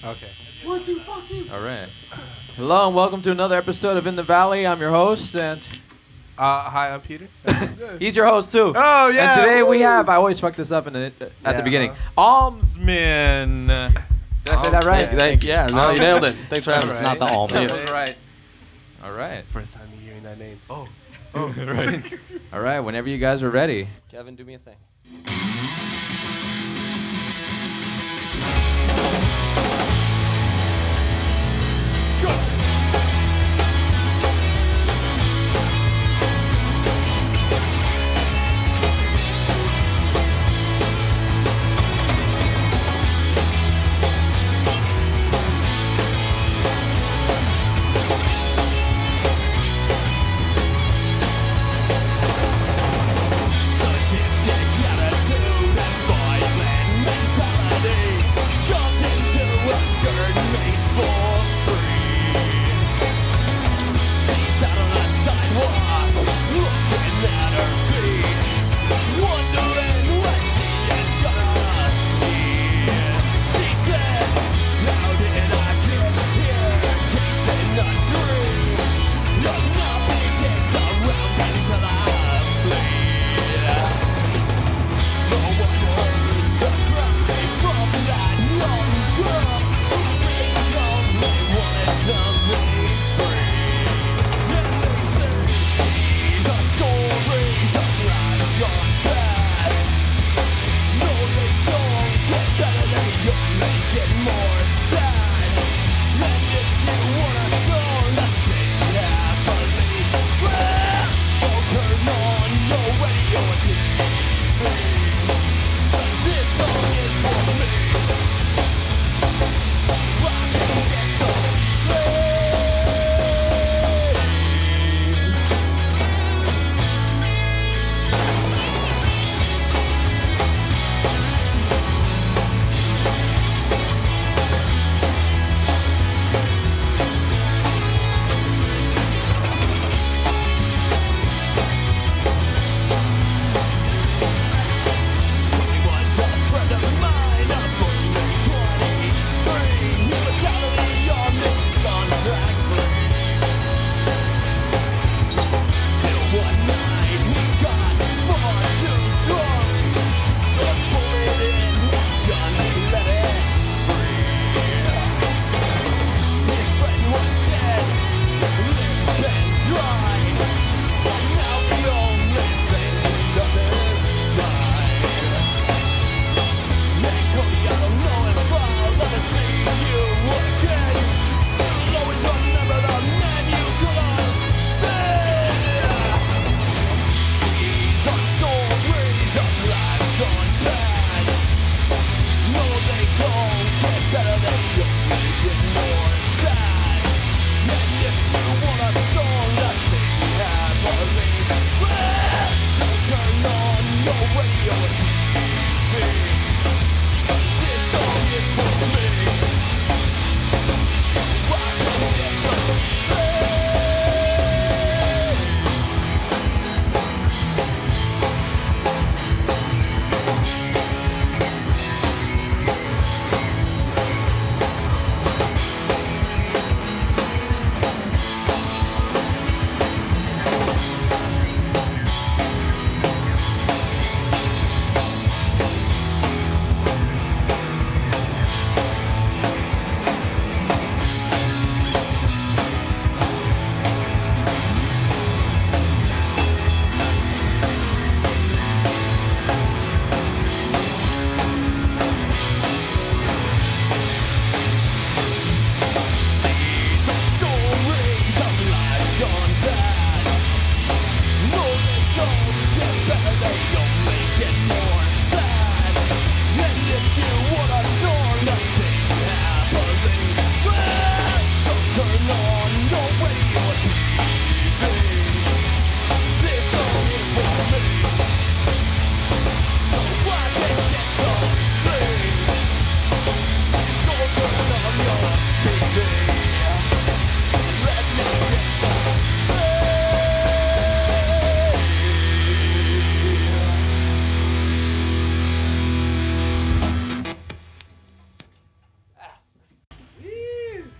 right. Okay. 1, 2, fuck you. All right. Hello and welcome to another episode of In the Valley. I'm your host, and Hi, I'm Peter. he's your host too. Oh, yeah. And today we Woo. have, I always fuck this up at the Yeah, beginning, Almsmen. Did I say that right? Yeah, no, you nailed it. Thanks for having us. It's not the That was right. All right. First time you're hearing that name. Oh, right. All right, whenever you guys are ready. Kevin, do me a thing.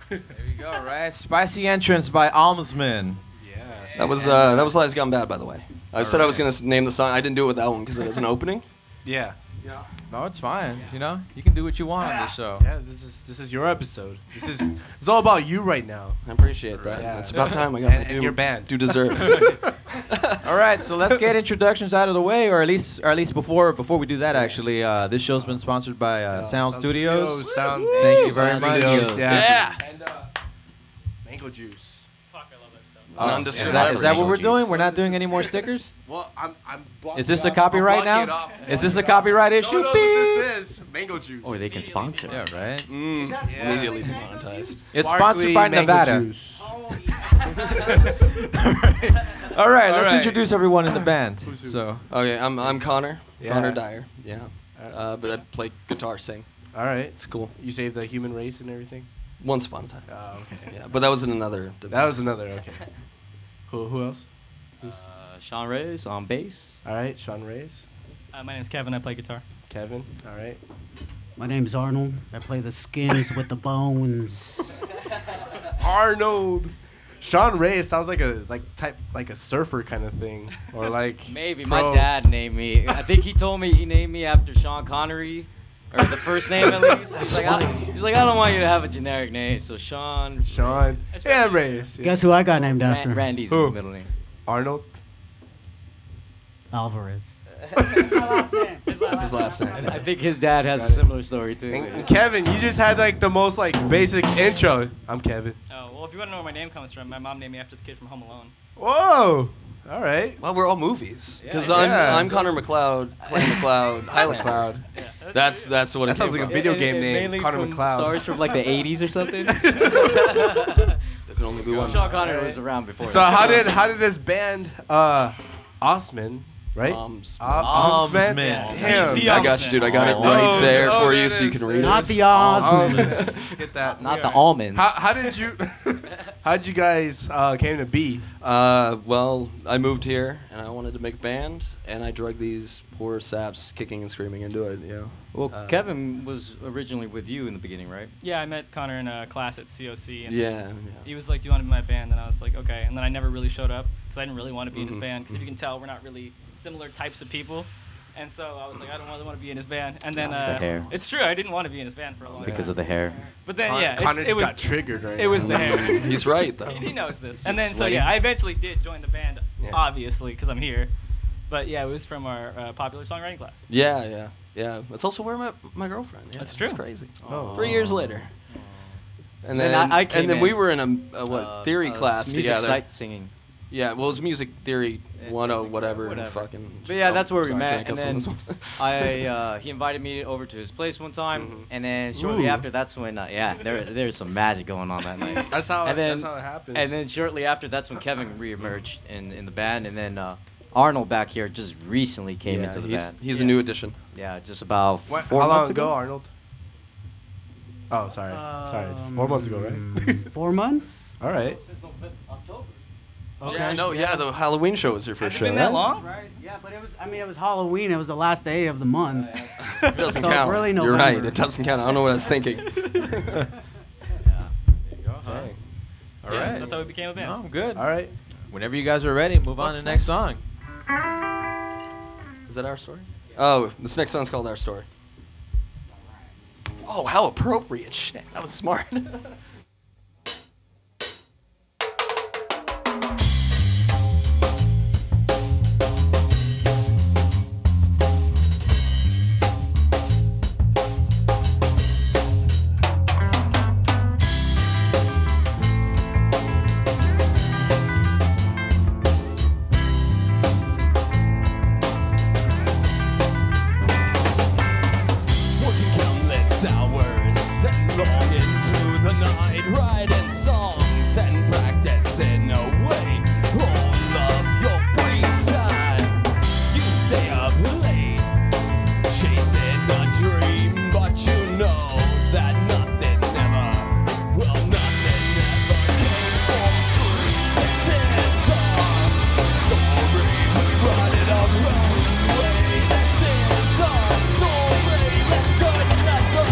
There you go, right? Spicy Entrance by Almsmen. Yeah. That was Lives Gone Bad, by the way. I said I was gonna name the song. I didn't do it with that one because it was an opening. Yeah. No, it's fine. You know, you can do what you want on this show. Yeah. This is your episode. It's all about you right now. I appreciate that. Yeah. It's about time I got And your band. Do deserve. All right, so let's get introductions out of the way, or at least before we do that, actually, this show's been sponsored by Sound Studios. Sound. Thank you very Sound much. Studios, Yeah. And mango juice. Fuck, I love that stuff. Oh, Non-discriminatory is that what we're juice. doing? We're not doing any more stickers? Well, I'm Is this a copyright now? Is this a copyright issue? No, Beep. this is mango juice. Or they can sponsor. Yeah, right. Yeah. Immediately demonetized. It's Sparkly sponsored by mango Nevada. juice. All right, let's right. introduce everyone in the band. Who's who? So, Okay, I'm Connor. Yeah. Connor Dyer. Yeah. But I play guitar, sing. All right. It's cool. You saved the human race and everything. Once upon a time. Oh, okay. Yeah, but that was in another. That was another. Okay. Who else? Sean Reyes on bass. All right. Sean Reyes. My name's Kevin. I play guitar. Kevin. All right. My name's Arnold. I play the skins with the bones. Arnold. Sean Reyes sounds like a surfer kind of thing, or like Maybe. pro- My dad named me. I think he told me he named me after Sean Connery, or the first name at least. He's like, I don't want you to have a generic name, so Sean. Sean. Yeah, Reyes. Yeah. Guess who I got named after? Randy's Who? middle name. Arnold. Alvarez. That's his last name. I think his dad has Got a it. similar story too. And Kevin, you just had like the most like basic intro. I'm Kevin. Oh, well, if you want to know where my name comes from, my mom named me after the kid from Home Alone. Whoa. All right. Well, we're all movies. Because Yeah. I'm Connor McLeod, Clay McLeod, Highlander. Cloud. Yeah, That's what That it sounds came like a from. video game name. Mainly Connor from McLeod. Stars from like the 80s or something. There could only be one. Sean Connery Alright. was around before. So that. how did this band Almsmen, right? Almsmen. Almsmen. Almsmen. Damn. The I got you, dude. I got it right Oh, there oh, for there you it so you is. can read Not it. the Osmonds. Get that. Not the almonds. How did you how'd you guys came to be? Well, I moved here and I wanted to make a band, and I drug these poor saps kicking and screaming into it. You know. Well, Kevin was originally with you in the beginning, right? Yeah, I met Connor in a class at COC. And Yeah. He was like, "Do you want to be my band?" And I was like, "Okay." And then I never really showed up because I didn't really want to be in his Mhm. band. Because if you can tell, we're not really similar types of people. And so I was like, I don't really want to be in his band. And then It's the hair. it's true, I didn't want to be in his band for a long time. Because of the hair. But then Connor it just was got triggered right it was now. the hair. He's right though. He knows this. He's And then, so sweaty. yeah, I eventually did join the band, Yeah. obviously, because I'm here. But yeah, it was from our popular songwriting class. Yeah. That's also where I met my girlfriend. Yeah, That's true. It's crazy. Oh. 3 years later. And Then then I came and then in, we were in a theory class music together. sight singing. Yeah, well, it's music theory It's 101 music, whatever. whatever. Fucking. But yeah, that's where we sorry, met. can't And cuss on then this one. he invited me over to his place one time, Mhm. and then shortly Ooh. after, that's when there's some magic going on that night. That's how And then- that's how it happens. And then shortly after, that's when Kevin reemerged in the band, and then Arnold back here just recently came Yeah, into the he's, band. He's a new addition. Yeah, just about What, 4 how months long ago, Arnold? Oh, sorry. Sorry. 4 months ago, right? 4 months? All right. Since October. Yeah, no, yeah, the Halloween show was your first Has it show. been that right? long? Right. Yeah, but it was Halloween. It was the last day of the month. It doesn't So count. really You're right. November. It doesn't count. I don't know what I was thinking. Yeah. There you go. Huh? Dang. All Yeah, right. that's how we became a band. No, I'm good. All right. Whenever you guys are ready, move on to the next song. Is that our story? Oh, this next song's called Our Story. Oh, how appropriate. Shit, that was smart. Working countless hours and long into the night, writing songs and practicing away all of your free time. You stay up late, chasing a dream, but you know that nothing ever, well, nothing ever came for free. This is our story, we write it our own way. This is our story, let's do it another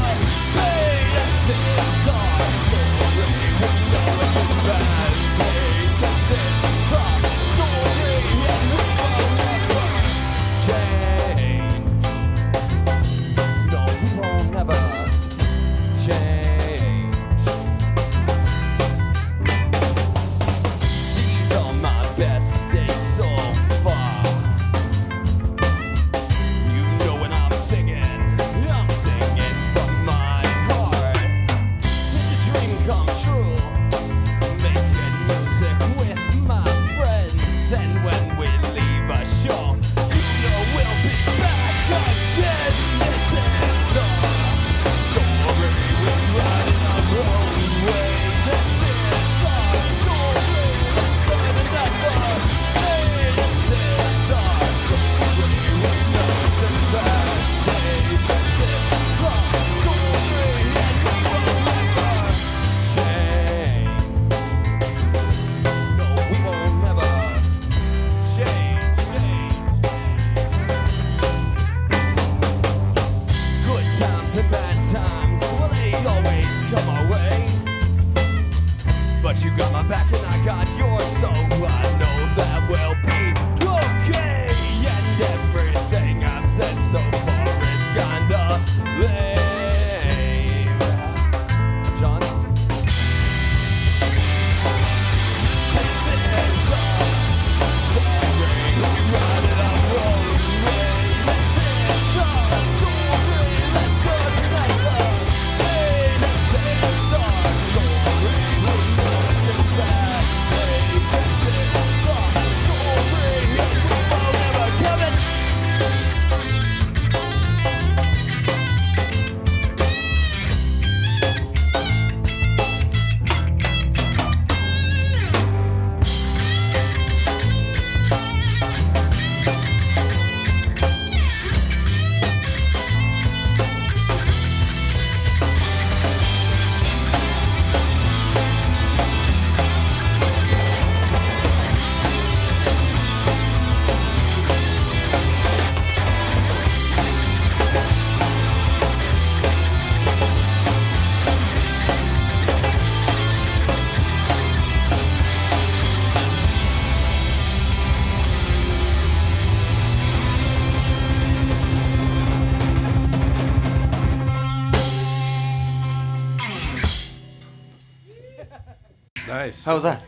Nice. How was that?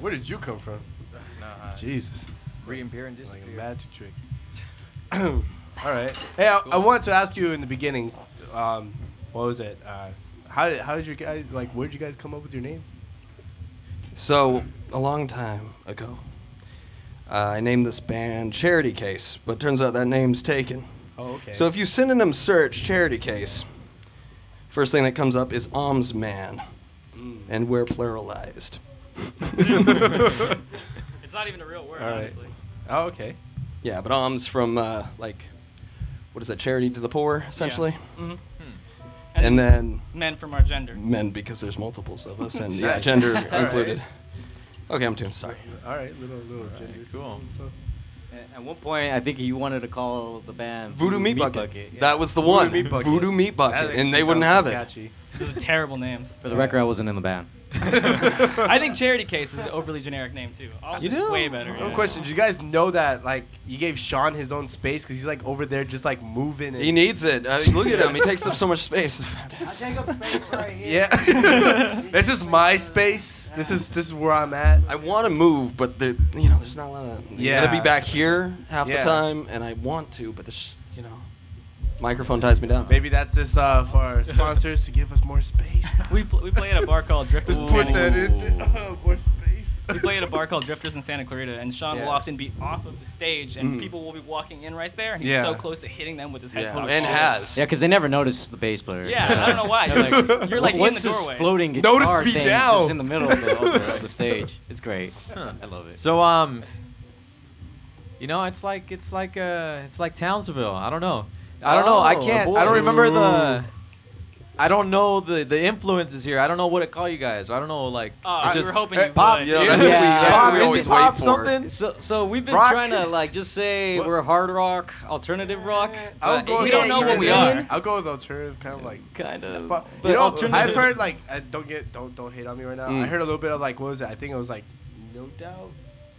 Where did you come from? Jesus. Reappear and Like a disappear. magic trick. All right. Hey, I wanted to ask you in the beginning, what was it? How did you guys, like, where did you guys come up with your name? So, a long time ago, I named this band Charity Case, but turns out that name's taken. Oh, okay. So if you synonym search Charity Case, first thing that comes up is Almsmen, and we're pluralized. It's not even a real word, All right. honestly. Oh, okay. Yeah, but alms from, like, what is that, charity to the poor, essentially? Mm-hmm. And then men from our gender. men, because there's multiples of us, and yeah, Nice. gender All included. right. Okay, I'm tuned, sorry. All right, little gender. cool. So- At one point, I think you wanted to call the band Voodoo Meat Bucket. Yeah. That was the Voodoo one. Meat Bucket. Voodoo Meat Bucket, That and actually they wouldn't sounds have it. catchy. Those are terrible names. For the record, I wasn't in the band. I think Charity Case is an overly generic name too. You It's do? way better. No yeah. question. Did you guys know that, like, you gave Sean his own space because he's, like, over there just, like, moving? And He needs it. Look at him. He takes up so much space. I take up space right here. Yeah. This is my space. This is where I'm at. I want to move, but there's not a lot of. You gotta be Yeah. back here half Yeah. the time, and I want to, but there's just, microphone ties me down. Maybe that's just for our sponsors to give us more space. We play at a bar called Drifters. Just in put Santa that in there. More space. We play at a bar called Drifters in Santa Clarita, and Sean Yeah. will often be off of the stage, and Mhm. people will be walking in right there, and he's Yeah. so close to hitting them with his Yeah, headphones. and has. Yeah, because they never noticed the bass player. Yeah, I don't know why. You're like in what's the this doorway. floating Notice guitar me thing now. just in the middle of the stage? It's great. I love it. So it's like Townsville. I don't know. I don't know. I Oh, can't. I don't boy. remember the. I don't know the influences here. I don't know what to call you guys. I don't know, like. it's We just were hoping you pop. would. Yeah, Yeah, that's what we- Yeah. that's what pop, we always indie pop, wait for. something. So we've been Rock? trying to just say What? we're hard rock, alternative rock. I'll but go we with don't know what we are. alternative. I'll go with alternative, kind of like. Kind of. But, But alternative. I've heard like don't hate on me right now. Mm. I heard a little bit of like what was it? I think it was like No Doubt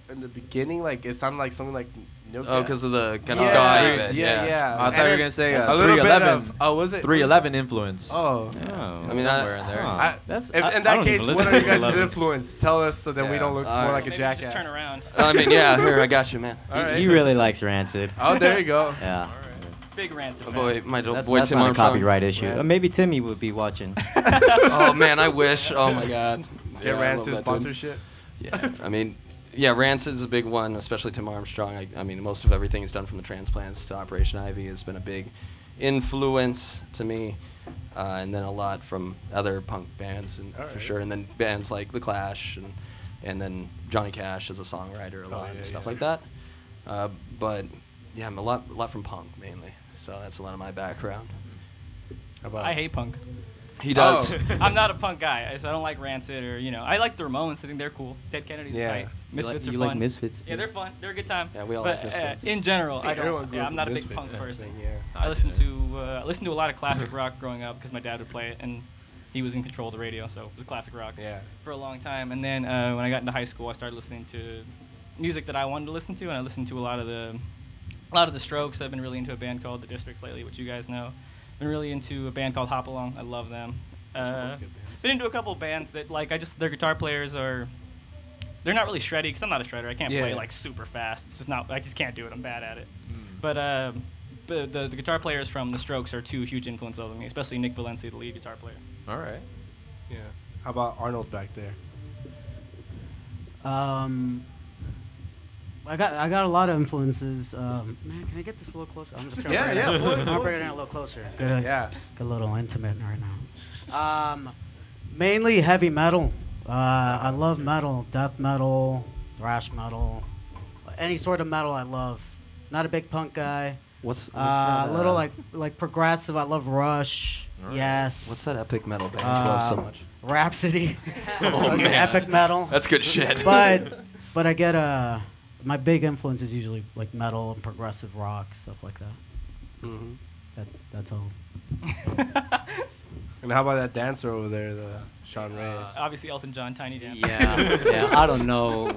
in the beginning. Like it sounded like something like No Doubt. Oh, because of the kind of yeah, sky bit. yeah. I thought you were gonna say a little bit 311. of was it 311 influence. Oh. Oh. I mean, somewhere in there. Huh. If, I in that don't case, even what listen are to you guys' 311. influence? Tell us so then we Yeah. don't look All more right. like a Maybe jackass. just turn around. I mean, yeah, here, I got you, man. All right. He really likes Rancid. Oh, there you go. Yeah. Big Rancid. Oh, fan. boy, my That's, boy that's Tim not a Armstrong. copyright issue. Rancid. Maybe Timmy would be watching. Oh, man, I wish. Oh, my God. Get Yeah, I love Rancid that dude. sponsorship. Yeah, I mean, yeah, Rancid's a big one, especially Tim Armstrong. I mean, most of everything he's done from the Transplants to Operation Ivy has been a big influence to me. And then a lot from other punk bands, and All for right. sure. And then bands like The Clash, and then Johnny Cash as a songwriter a lot yeah, and stuff yeah. like that. But yeah, I'm a lot from punk mainly. So that's a lot of my background. How about I hate punk. He does. Oh. I'm not a punk guy, so I don't like Rancid or I like the Ramones. I think they're cool. Dead Kennedy's Yeah. tight. Misfits are you fun. like Misfits? Yeah, they're fun. They're a good time. Yeah, we all but, like Misfits. In general, I everyone don't. grew Yeah, up I'm with not a big Misfits punk and person. everything, yeah. I listened to a lot of classic rock growing up because my dad would play it and he was in control of the radio, so it was classic rock Yeah. for a long time. And then when I got into high school, I started listening to music that I wanted to listen to, and I listened to a lot of the Strokes. I've been really into a band called The Districts lately, which you guys know. Been really into a band called Hop Along. I love them. Been into a couple of bands that their guitar players they're not really shreddy because I'm not a shredder. I can't play Yeah. like super fast. It's just not. I just can't do it. I'm bad at it. But the guitar players from the Strokes are two huge influences over me, especially Nick Valencia, the lead guitar player. All right. Yeah. How about Arnold back there? I got a lot of influences. Man, can I get this a little closer? I'm just gonna Yeah, bring it yeah, in. pull it, I'll pull bring it. it in a little closer. Get Yeah. a little intimate right now. Mainly heavy metal. I love metal, death metal, thrash metal, any sort of metal I love. Not a big punk guy. What's A that, little like progressive. I love Rush. Alright. Yes. What's that epic metal band you love so much? Rhapsody. Oh, Okay, man. epic metal. That's good shit. But I get my big influence is usually like metal and progressive rock, stuff like that. Mm-hmm. That's all. And how about that dancer over there, the Sean Reyes? Obviously, Elton John, Tiny Dancer. Yeah, I don't know.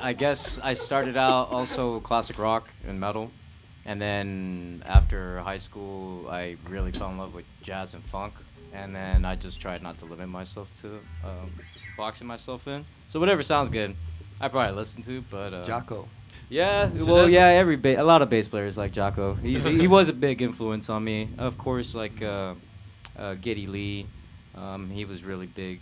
I guess I started out also classic rock and metal, And then after high school, I really fell in love with jazz and funk. And then I just tried not to limit myself to boxing myself in. So whatever sounds good, I probably listen to. But Jocko. yeah, So well, that's- yeah, a lot of bass players like Jocko. He was a big influence on me. Of course, like Geddy Lee. He was really big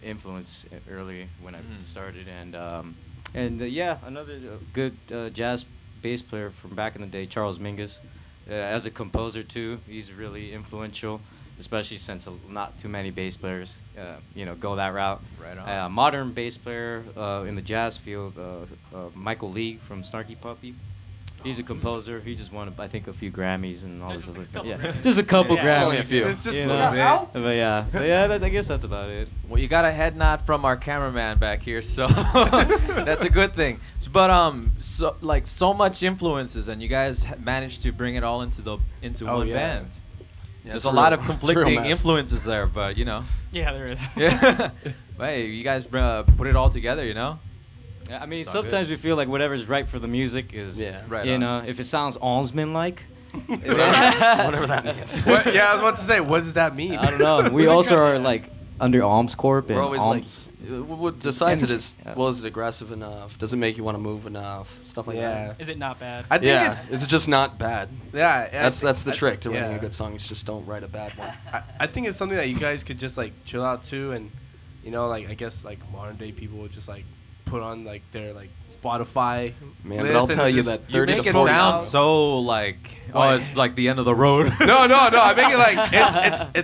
influence early when I started, and yeah, another good jazz bass player from back in the day, Charles Mingus. As a composer too, he's really influential, especially since not too many bass players, go that route. Right on. Modern bass player in the jazz field, Michael Lee from Snarky Puppy. He's a composer. He just won, I think, a few Grammys and all this other. Just a couple Grammys. Only a few. It's just You a know. little bit. But yeah, I guess that's about it. Well, you got a head nod from our cameraman back here, so that's a good thing. But so much influences, and you guys managed to bring it all into one yeah. band. Yeah, There's it's a a lot real- of it's a real conflicting mess. influences there, but Yeah, there is. yeah. Hey, you guys put it all together, I mean, It's all sometimes good. we feel like whatever's right for the music is, Yeah. Right you on. know, if it sounds Almsmen like. Whatever that means. What, yeah, I was about to say, what does that mean? I don't know. We also are like under Alms Corp and We're always Alms. what decides it is, Yeah. well, is it aggressive enough? Does it make you want to move enough? Stuff like Yeah. Is it not bad? I think Yeah, it's it's just not bad. yeah. That's the trick to writing yeah. a good song. Is just don't write a bad one. I think it's something that you guys could just like chill out to, and like I guess like modern day people would just like put on like their like Spotify. Man, but list I'll and tell you just- that You 30 make to it 40 sound so like, Why? it's like the end of the road. No. I make it like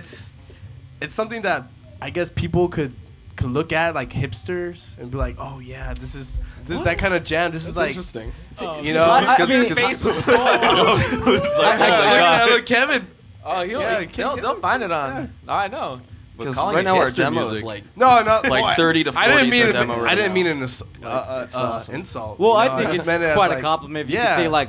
it's something that I guess people could look at like hipsters and be like, oh yeah, this is that kind of jam. This That's is like interesting. you know. I cause- mean, cause- Facebook. Look, Kevin. Oh, Yeah, they'll find it on. I know. But Because calling right it now our hipster demo music- is like No, Like 30 to I didn't 40 mean is it. our demo right I didn't now. mean It's awesome. insult. Well, you I know, think just it's meant it as, quite like- a compliment if you yeah. can say like,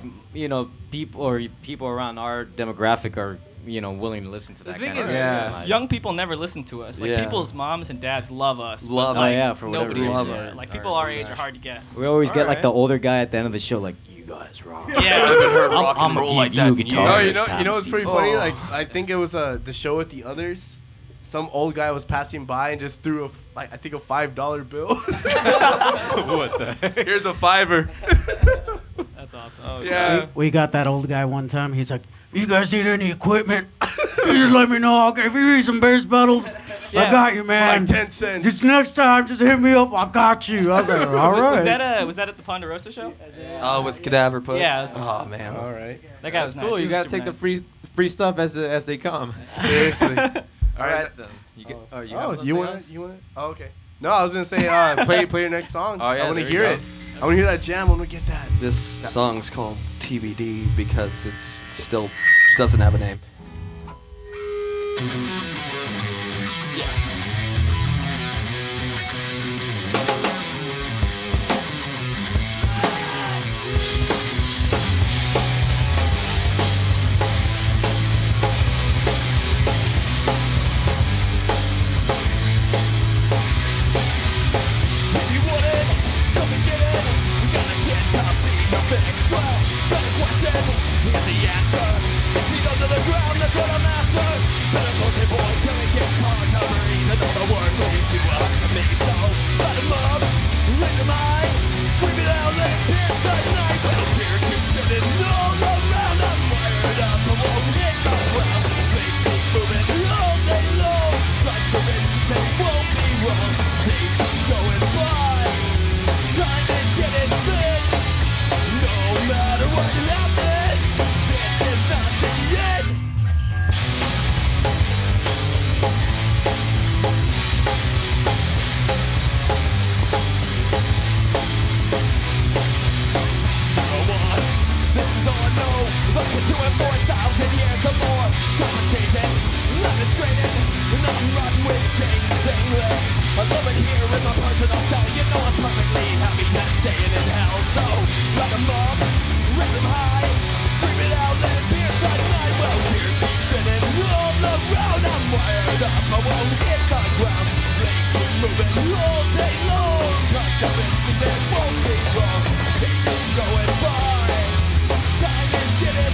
people around our demographic are, willing to listen to The that thing kind of is, music. Yeah. It's nice. young people never listen to us. Like Yeah. people's moms and dads love us. but, Love like, it. Oh, yeah, for whatever nobody reason. else. Love Yeah, our- like our- people our age yeah. are hard to get. We always get like Alright. the older guy at the end of the show, like, you guys rock. Yeah. haven't heard I'm- rock and I'ma roll give like you that a in guitar. years. You know what's pretty funny? Oh. Like I think it was the show with the others. Some old guy was passing by and just threw a $5 bill. What the heck? Here's a $5. That's awesome. Oh, Yeah. We got that old guy one time. He's like, "You guys need any equipment? You just let me know. Okay, if you need some bass pedals, I Yeah. got you, man. Like 10 cents. Just next time, just hit me up. I got you." I was like, "All right." Was that at the Ponderosa show? With Cadaver Puts. Yeah. Oh man. All right. That guy was That's nice. cool. He You was gotta super take nice. the free stuff as they come. Seriously. All right then. You get. Oh, you have You something want else? it? You want it? Oh, okay. No, I was gonna say play your next song. Oh, yeah, I want to there you hear go. it. I want to hear that jam. I want to get that. This song's called TBD because it's still doesn't have a name. If you want it, come and get it. We got a shit top beat to fix. Well, got a question, here's the answer. 6 feet under the ground, that's what I'm after. Better close your boy till it gets hard to breathe. Another word leaves you out to me. So, light 'em up, raise 'em high. Scream it out, let it pierce the night. Well, tears keep spinning all around. I'm wired up, I won't hit the ground. Legs keep moving all day long. Life's forbidden, they won't be wrong. Days going by, time to get it fixed. No matter what happens, this is not the end. This is all I know. Look into it 4,000 years or more. Time changing, life is draining, and I'm running with chains dangling. I love it here in my personal cell. You know I'm perfectly happy just staying in hell. So light 'em up, rip 'em high, scream it out, let it pierce the night. Well, tears keep spinning all around. I'm wired up, I won't hit the ground. Legs keep moving all day long. Touch up and there won't be wrong. Days going by, time is getting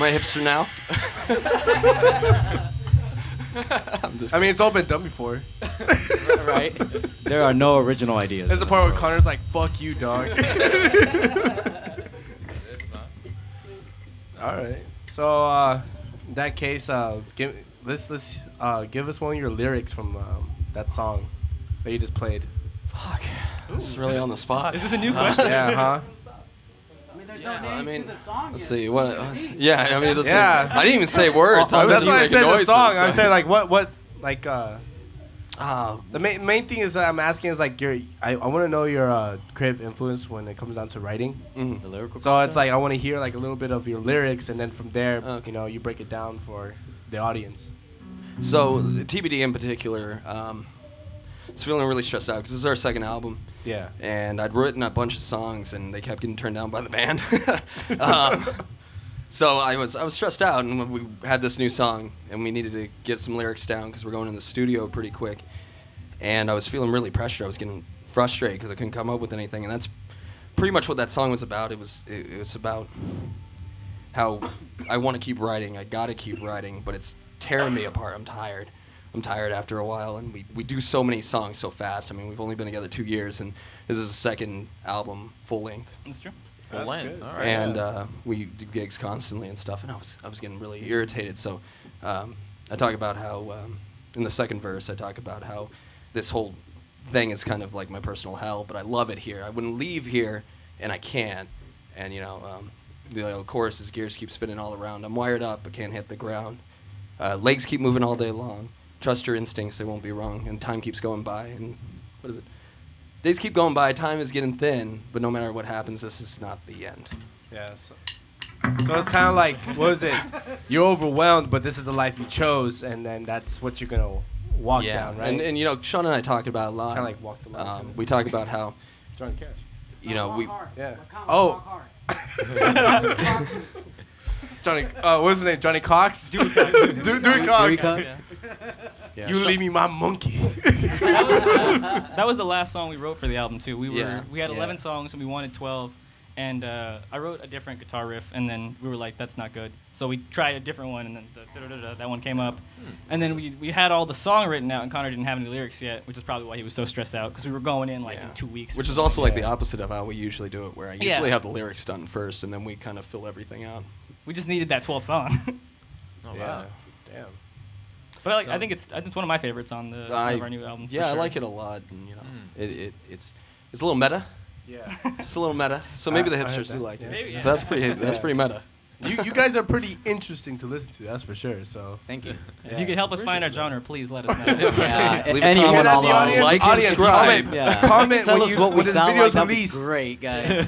I hipster now? I mean, it's all been done before. Right? There are no original ideas. There's the part where Connor's like, "Fuck you, dog." All right. So in that case, give us one of your lyrics from that song that you just played. Fuck. This is really on the spot. Is this a new question? Yeah, huh? I mean, there's Yeah, no name I mean, to the song let's yet. see. It's What? TBD. Yeah, I mean, it's Yeah. I didn't even say words. I was That's just why I making said the noises, song. I so- said like what like Ah, the main thing is that I'm asking is like I want to know your creative influence when it comes down to writing. mhm. The lyrical So it's like I want to hear like a little bit of your lyrics, and then from there, Okay. you know, you break it down for the audience. So TBD in particular, it's feeling really stressed out because this is our second album, Yeah. and I'd written a bunch of songs and they kept getting turned down by the band. So I was stressed out, and when we had this new song, and we needed to get some lyrics down because we're going in the studio pretty quick, and I was feeling really pressured. I was getting frustrated because I couldn't come up with anything, and that's pretty much what that song was about. It was about how I want to keep writing. I got to keep writing, but it's tearing me apart. I'm tired after a while, and we do so many songs so fast. I mean, we've only been together 2 years, and this is the second album full length. That's true. Full That's length. good. All right. And we do gigs constantly and stuff, and I was getting really irritated. So I talk about how in the second verse I talk about how this whole thing is kind of like my personal hell, but I love it here. I wouldn't leave here, and I can't. And you know, the chorus is gears keep spinning all around. I'm wired up, but can't hit the ground. Legs keep moving all day long. Trust your instincts, they won't be wrong. And time keeps going by. And what is it? Days keep going by, time is getting thin, but no matter what happens, this is not the end. Yeah. So it's kind of like, what is it? You're overwhelmed, but this is the life you chose, and then that's what you're gonna walk down, right? And you know, Sean and I talk about a lot. Kind of like walk the line. kinda. We talk about how, Johnny Cash. you know, Walk we. hard. Yeah. We're coming, Oh. walk hard. Johnny, what's his name? Johnny Cox. Dewey Cox. Dewey Cox. Cox? Yeah. Yeah, You Sean- leave me my monkey. That was the last song we wrote for the album too. We had Yeah. 11 songs and we wanted 12, and I wrote a different guitar riff, and then we were like, that's not good. So we tried a different one, and then that one came up, and then we had all the song written out, and Connor didn't have any lyrics yet, which is probably why he was so stressed out because we were going in like Yeah. in 2 weeks. or Which is something. also like the Yeah. opposite of how we usually do it, where I Yeah. usually have the lyrics done first, and then we kind of fill everything out. We just needed that 12th song. Oh, Yeah. wow. Damn. But I think it's one of my favorites on the one of our new albums. Yeah, for I sure. like it a lot, and you know, Mm. it's a little meta. Yeah. It's a little meta. So maybe the I heard hipsters do that, like yeah. it. Maybe, yeah. So that's pretty Yeah. meta. You guys are pretty interesting to listen to. That's for sure. So. Thank you. If you could help us find our genre, please let us know. Yeah, Leave a anyone comment on the the audience, like and audience, subscribe. comment. Yeah. Comment Tell when us you- what we when this sound video's like. That'd be released. great, guys.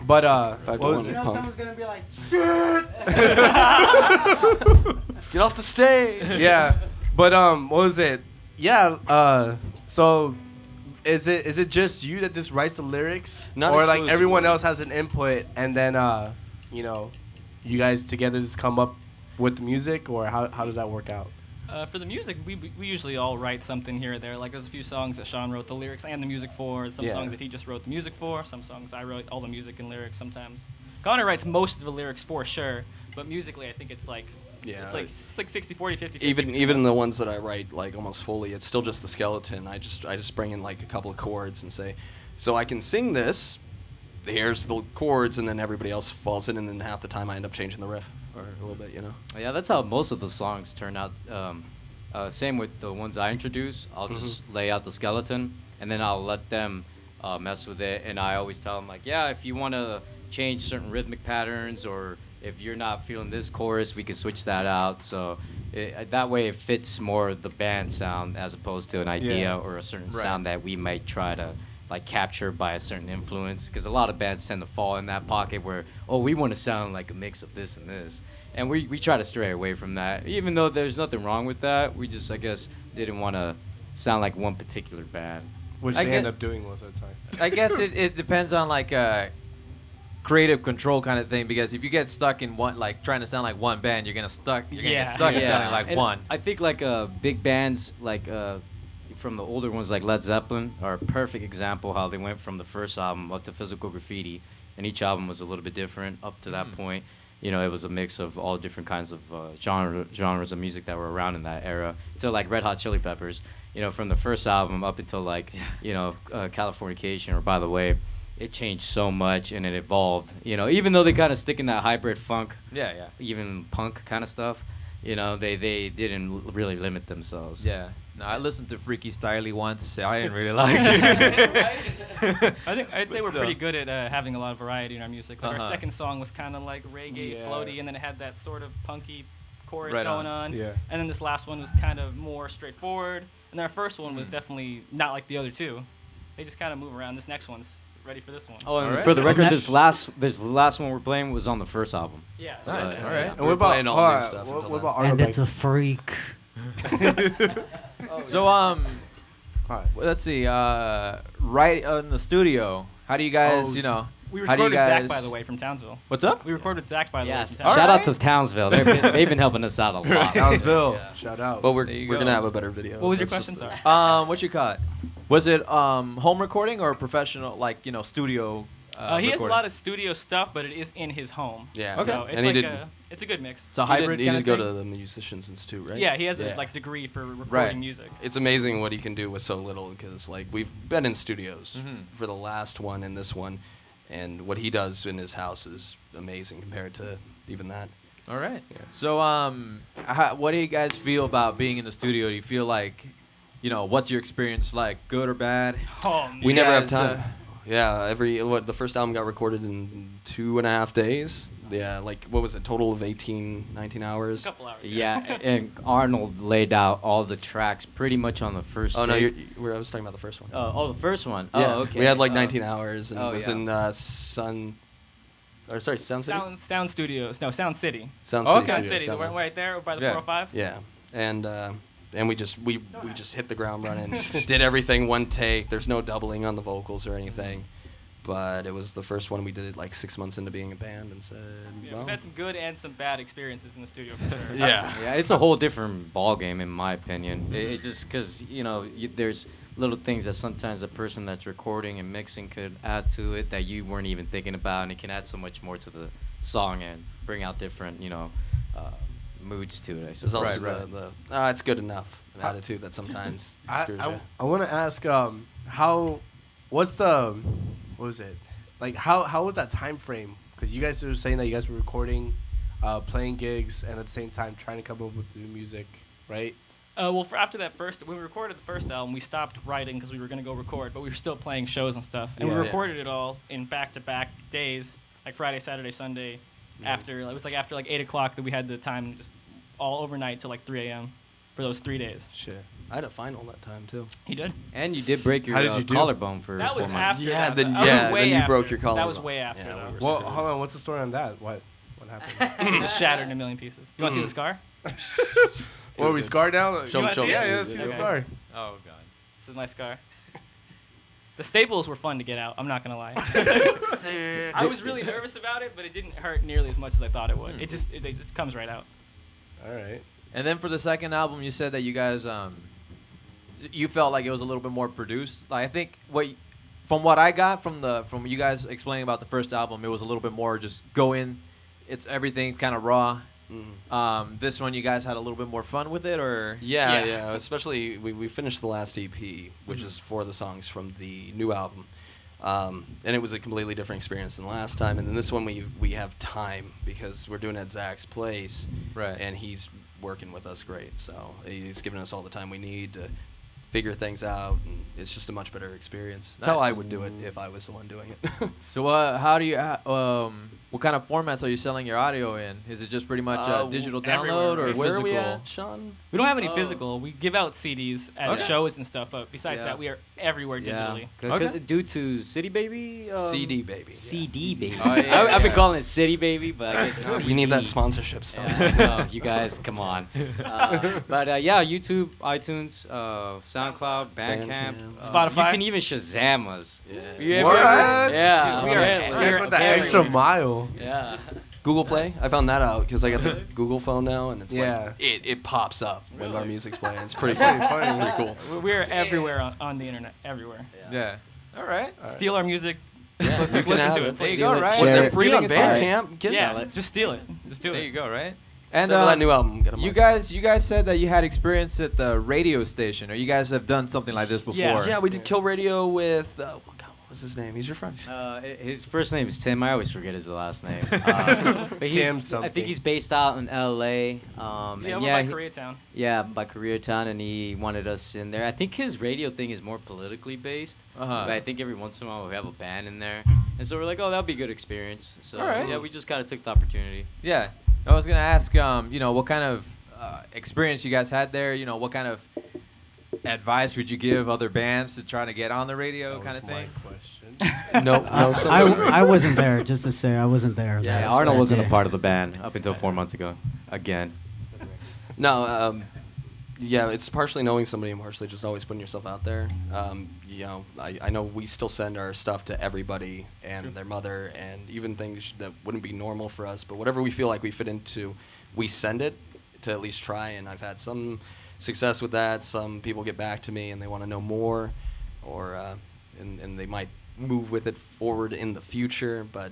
But Five to what was one. You it? know Punk. someone's gonna be like, shit. Get off the stage. Yeah, but what was it? Yeah. So, is it just you that just writes the lyrics, Not or like exclusively. everyone else has an input, and then you know, you guys together just come up with the music, or how does that work out? For the music, we usually all write something here or there. Like there's a few songs that Sean wrote the lyrics and the music for. Some Yeah. songs that he just wrote the music for. Some songs I wrote all the music and lyrics sometimes. Connor writes most of the lyrics for sure, but musically I think it's like Yeah. it's like 60, 40, 50. 50. Even the ones that I write like almost fully, it's still just the skeleton. I just bring in like a couple of chords and say, so I can sing this. Here's the chords, and then everybody else falls in, and then half the time I end up changing the riff or a little bit, you know. Yeah, that's how most of the songs turn out. Same with the ones I introduce. I'll just lay out the skeleton, and then I'll let them mess with it. And I always tell them, like, yeah, if you want to change certain rhythmic patterns, or if you're not feeling this chorus, we can switch that out. So that way it fits more the band sound as opposed to an idea Yeah. or a certain Right. sound that we might try to like capture by a certain influence, because a lot of bands tend to fall in that pocket where, oh, we want to sound like a mix of this and this, and we try to stray away from that, even though there's nothing wrong with that. We just, I guess, didn't want to sound like one particular band. Which I they get- end up doing most of the time. I guess it depends on like creative control kind of thing, because if you get stuck in one, like trying to sound like one band, you're gonna get Yeah. stuck in sounding like And one. I think like big bands like from the older ones like Led Zeppelin are a perfect example how they went from the first album up to Physical Graffiti, and each album was a little bit different up to that point. you know, it was a mix of all different kinds of genres of music that were around in that era. To like Red Hot Chili Peppers, you know, from the first album up until like, you know, Californication or By the Way, it changed so much and it evolved. You know, even though they kind of stick in that hybrid funk, even punk kind of stuff, you know, they didn't really limit themselves. Yeah. No, I listened to Freaky Styley once. I didn't really like it. I'd say we're pretty good at having a lot of variety in our music. Like our second song was kind of like reggae, floaty, and then it had that sort of punky chorus going on. Yeah. And then this last one was kind of more straightforward. And then our first one was definitely not like the other two. They just kind of move around. This next one's ready for this one. Oh, and for the record, this last one we're playing was on the first album. Yeah. Nice. All right. And what about playing all new stuff what until about And Arlo it's a freak. So let's see. Right in the studio, how do you guys, you know? We how do you recorded guys? Zach, by the way, from Townsville. What's up? We recorded Zach, by the way. Yes. From Shout Townsville. out to Townsville. They've been helping us out a lot. Townsville. Yeah. Shout out. But we're There you gonna go. have a better video. What was your That's question? just Sorry. What you call it? Was it home recording or professional, like, you know, studio? He has a recording? lot of studio stuff, but it is in his home. Yeah. Okay. So it's And he like did- it's a good mix. It's a hybrid He kind did of go thing? to the Musicians Institute, right? Yeah, he has a Yeah. like degree for recording Right. music. It's amazing what he can do with so little because like we've been in studios Mhm. for the last one and this one, and what he does in his house is amazing compared to even that. All right. Yeah. So, what do you guys feel about being in the studio? Do you feel like, you know, what's your experience like, good or bad? Oh, man. We never have guys, time. Yeah, the first album got recorded in 2.5 days. Yeah, like what was it? Total of 19 hours. A couple hours. Yeah, and Arnold laid out all the tracks pretty much on the first. Oh no, take. I was talking about the first one. The first one. Yeah, Oh, okay. we had like 19 hours, and oh, it was yeah. in Sound City. Sound Studios. No, Sound City. Sound Oh, City. okay. Sound Studios City. down The there. one right there by the Yeah. 405. Yeah, and we just hit the ground running, did everything one take. There's no doubling on the vocals or anything, but it was the first one we did it like 6 months into being a band and said, Yeah, well, we've had some good and some bad experiences in the studio for sure. Yeah, it's a whole different ball game in my opinion. It just because you know there's little things that sometimes the person that's recording and mixing could add to it that you weren't even thinking about, and it can add so much more to the song and bring out different moods to it. I there's suppose. also Right. the it's good enough attitude that sometimes screws you. I want to ask what was it like how was that time frame, because you guys were saying that you guys were recording, playing gigs, and at the same time trying to come up with new music, right? Well, after that when we recorded the first album, we stopped writing because we were going to go record, but we were still playing shows and stuff. And we Yeah. recorded it all in back-to-back days, like Friday, Saturday, Sunday. After it was like after 8 o'clock that we had the time, just all overnight till like 3 a.m. for those 3 days. Shit. I had a final that time too. He did. And you did break your How did you do? collarbone for That 4 was months. after. Yeah, that. then- That was yeah, way then you after. broke your That was collarbone. way after. Yeah, though. we were Well, screwed. hold on. What's the story on that? What happened? It just shattered in a million pieces. You want to see the scar? What, are we scarred now? Show 'em, show 'em. Yeah, let's see the Okay. scar. Oh god. This is my scar. The staples were fun to get out. I'm not gonna lie. I was really nervous about it, but it didn't hurt nearly as much as I thought it would. It just comes right out. All right. And then for the second album, you said that you guys you felt like it was a little bit more produced. Like, I think from what I got from you guys explaining about the first album, it was a little bit more just go in, it's everything kind of raw. This one, you guys had a little bit more fun with it, or Yeah. Especially we finished the last EP, which is 4 of the songs from the new album, and it was a completely different experience than last time. And then this one we have time because we're doing it at Zach's place, Right. And he's working with us great, so he's giving us all the time we need to figure things out, and it's just a much better experience. That's how I Nice. would do it if I was the one doing it. So how do you what kind of formats are you selling your audio in? Is it just pretty much digital download everywhere. or Where are physical? we at, Sean? We don't have any Oh. physical. We give out CDs at Okay. shows and stuff, but besides Yeah. that, we are everywhere digitally. Okay. Due to City Baby. CD baby. CD Baby. Oh, yeah, I've been yeah. calling it City Baby, but I guess it's We need that CD. sponsorship stuff. Yeah, I know. You guys, come on. But yeah, YouTube, iTunes, SoundCloud, Bandcamp, Spotify. You can even Shazam us. Yeah. You ever- What? Yeah, We are- apparently. we You are guys went the everywhere. extra mile. Yeah. Google Play. I found that out because I got the Google phone now, and it's Yeah. like it pops up when our music's playing. It's pretty That's cool. pretty funny. Pretty cool. We are everywhere on the internet, everywhere. Yeah. All right. Steal our music, Yeah, Let's listen to it. There you Steal go, it. right? Well, they're That's free on stealing is Bandcamp. Kids Yeah, sell it. just steal it. Just do There it. you go, right? And And that new album. Get 'em you on. guys said that you had experience at the radio station, or you guys have done something like this before. Yeah, we did Kill Radio with. God, what was his name? He's your friend. His first name is Tim. I always forget his last name. But he's, Tim I something. think he's based out in L.A. Yeah, and over yeah, by Koreatown. Yeah, by Koreatown, and he wanted us in there. I think his radio thing is more politically based. Uh-huh. But I think every once in a while we have a band in there, and so we're like, oh, that'd be a good experience. So All right. yeah, we just kind of took the opportunity. Yeah, I was gonna ask, what kind of experience you guys had there? What kind of advice would you give other bands to try to get on the radio, That kind of was my thing? question. No, I wasn't there. Just to say, I wasn't there. Yeah, That's Arnold right wasn't a there. part of the band up until 4 months ago. Again. No, yeah, it's partially knowing somebody and partially just always putting yourself out there. I know we still send our stuff to everybody and their mother, and even things that wouldn't be normal for us, but whatever we feel like we fit into, we send it to at least try, and I've had some success with that. Some people get back to me and they want to know more, or and they might move with it forward in the future, but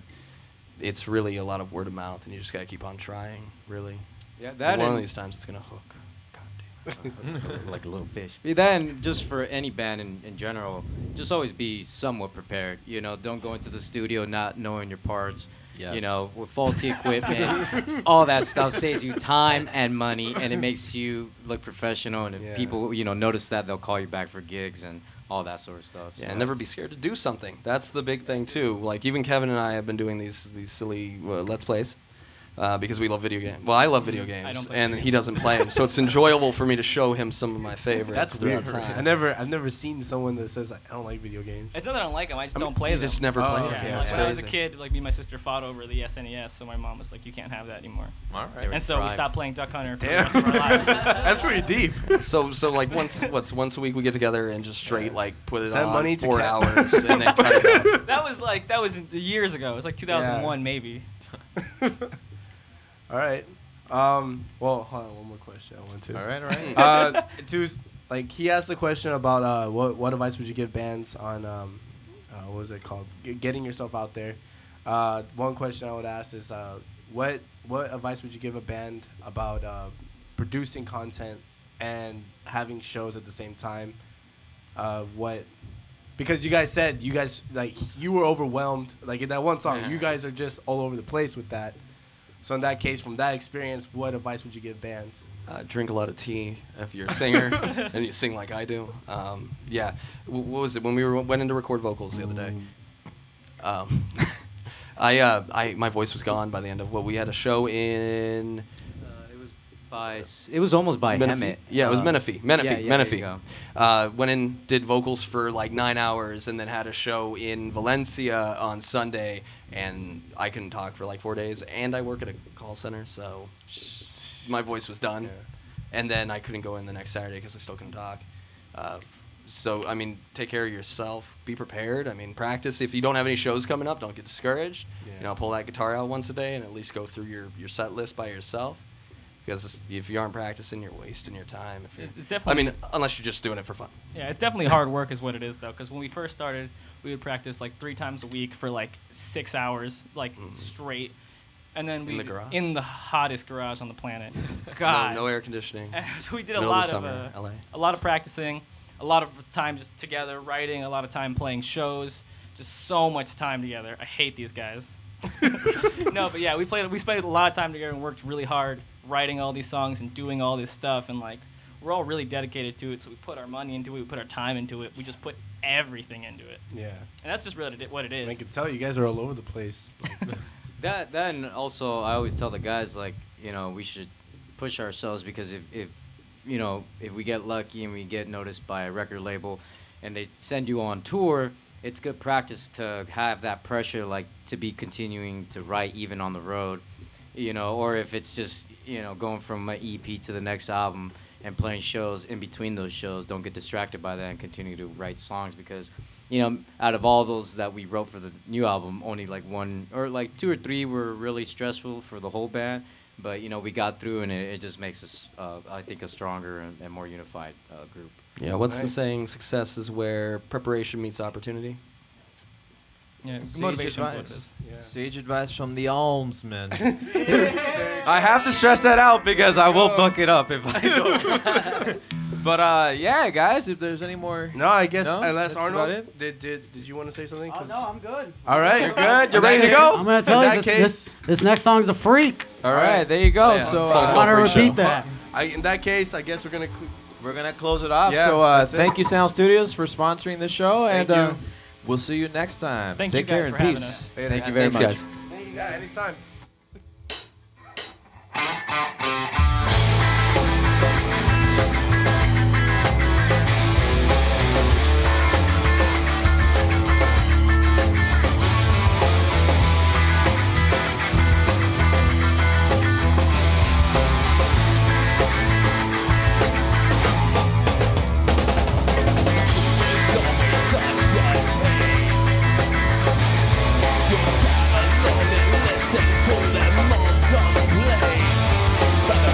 it's really a lot of word of mouth, and you just got to keep on trying, really. Yeah, And one of these times it's going to hook. like a little fish. Then just for any band in general, just always be somewhat prepared. Don't go into the studio not knowing your parts. Yes. With faulty equipment, all that stuff saves you time and money, and it makes you look professional. And if Yeah. people, notice that, they'll call you back for gigs and all that sort of stuff. Yeah, So and never that's- be scared to do something. That's the big thing too. Like even Kevin and I have been doing these silly let's plays. Because we love video games. Well, I love video games, don't play and video he doesn't play them. So it's enjoyable for me to show him some of my favorites. That's throughout weird. time. I've never seen someone that says I don't like video games. It's not that I don't like them. I just I mean, don't play you them. just never Oh, played okay. them. Yeah, Yeah, like it's when I was a crazy. kid, like me and my sister fought over the SNES, so my mom was like, "You can't have that anymore." All They right. were And so we deprived. stopped playing Duck Hunter for the Damn. rest of our lives. That's pretty deep. So like once a week we get together and just straight like put it Send on money to 4 Kev. hours and then cut it out. That was years ago. It was like 2001 maybe. All right. Well, hold on. One more question. I want to. All right. Like he asked a question about what advice would you give bands on what was it called? Getting yourself out there. One question I would ask is what advice would you give a band about producing content and having shows at the same time? Because you guys said you were overwhelmed like in that one song. Yeah. You guys are just all over the place with that. So in that case, from that experience, what advice would you give bands? Drink a lot of tea if you're a singer and you sing like I do. Yeah. What was it when we went in to record vocals the other day? My voice was gone by the end of what we had a show in. It was almost by Menifee? Hemet. Yeah, it was Menifee. Menifee. yeah, Menifee. there you Went in, did vocals for like 9 hours, and then had a show in Valencia on Sunday, and I couldn't talk for like 4 days, and I work at a call center, so my voice was done. Yeah. And then I couldn't go in the next Saturday because I still couldn't talk. So, I mean, take care of yourself. Be prepared. I mean, practice. If you don't have any shows coming up, don't get discouraged. Yeah. Pull that guitar out once a day and at least go through your set list by yourself. Because if you aren't practicing, you're wasting your time. If you're, It's definitely- I mean, unless you're just doing it for fun. Yeah, it's definitely hard work is what it is, though, because when we first started, we would practice like 3 times a week for like 6 hours, like straight. And then In the garage? in the hottest garage on the planet. God. No air conditioning. And so we did a Middle of lot the summer, of LA. a lot of practicing, a lot of time just together writing, a lot of time playing shows, just so much time together. I hate these guys. No, but yeah, we spent a lot of time together and worked really hard writing all these songs and doing all this stuff, and like we're all really dedicated to it. So we put our money into it, we put our time into it, we just put everything into it, Yeah. and that's just really what it is. I can tell you guys are all over the place. That and also I always tell the guys we should push ourselves, because if we get lucky and we get noticed by a record label and they send you on tour, it's good practice to have that pressure, like to be continuing to write even on the road, or if it's just going from an EP to the next album and playing shows in between those shows, don't get distracted by that and continue to write songs, because out of all those that we wrote for the new album, only like 1 or like 2 or 3 were really stressful for the whole band. But we got through, and it just makes us, I think, a stronger and more unified group. Yeah, what's the Nice. saying? Success is where preparation meets opportunity. Yeah, Sage motivation is what it advice. is. Yeah. Sage advice from the Almsmen. I have to stress that out because I will fuck it up if I don't. But yeah, guys, if there's any more. No, I guess No? unless That's about Arnold, did you want to say something? Oh, 'Cause- no, I'm good. All right, You're good? You're In ready that to go? I'm going to tell In you, that this next song's a freak. All right, there you go. Yeah. So Song's I want to celebration. repeat that. In that case, I guess we're gonna. we're gonna close it off. Yeah, So that's it. thank you, Sound Studios, for sponsoring the show, Thank and you. we'll see you next time. Thank Take you guys care for and having peace. us. Thank you very Thanks, much. guys. Yeah, anytime. It's always such a pain. You're sat alone and listen to them all complain. But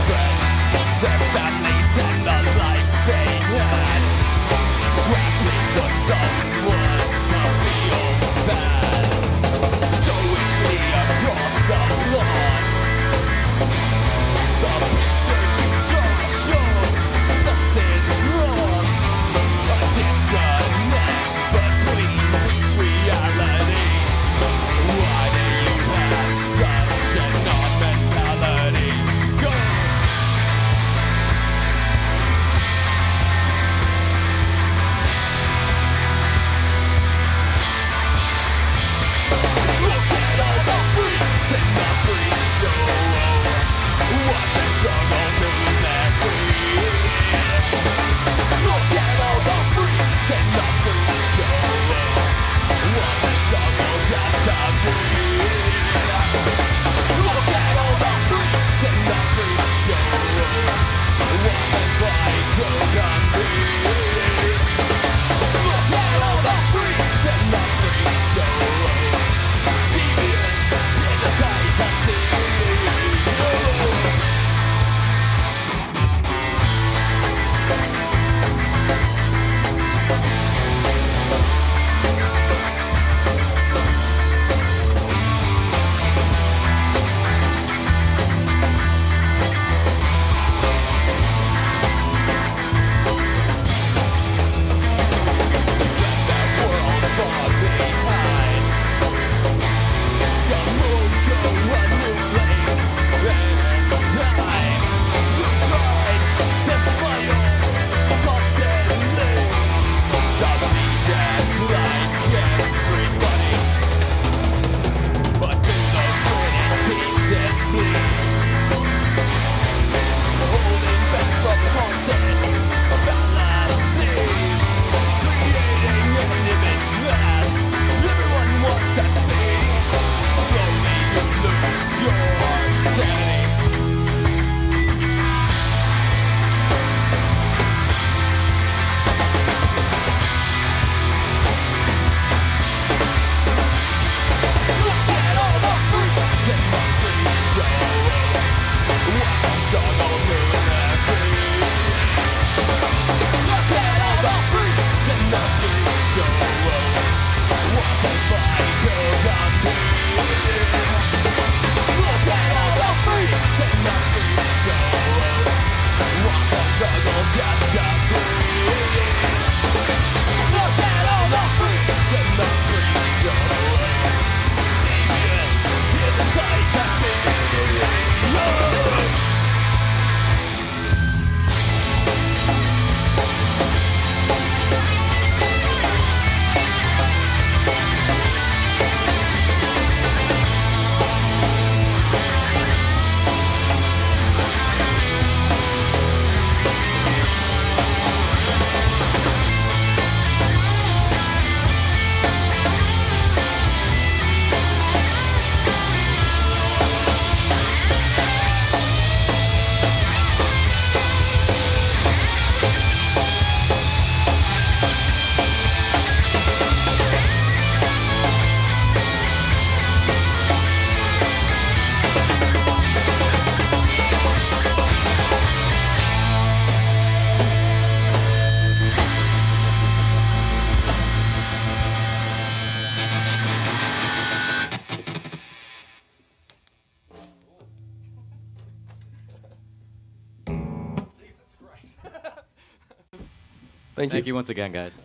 Thank you. Thank you once again, guys.